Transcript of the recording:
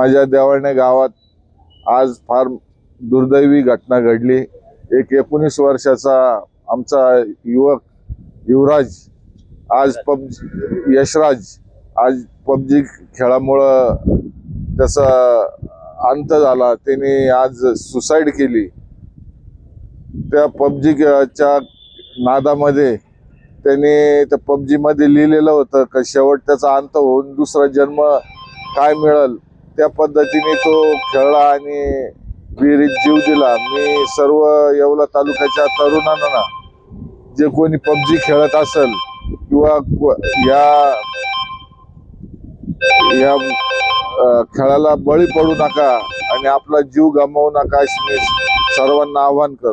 माझ्या देवाळणे गावात आज फार दुर्दैवी घटना घडली। एक 19 वर्षाचा आमचा युवक युवराज आज यशराज आज पबजी खेळामुळे त्याचा अंत झाला। त्याने आज सुसाईड केली। त्या पबजीच्या नादामध्ये त्याने त्या पबजी मध्ये लिहिलेलं होतं की शेवट त्याचा अंत होऊन दुसरा जन्म काय मिळेल, त्या पद्धतीने तो खेळला आणि विहिरीत जीव दिला। मी सर्व येवला तालुक्याच्या तरुणांना जे कोणी पबजी खेळत असेल किंवा या खेळाला बळी पडू नका आणि आपला जीव गमावू नका अशी मी सर्वांना आवाहन करतो।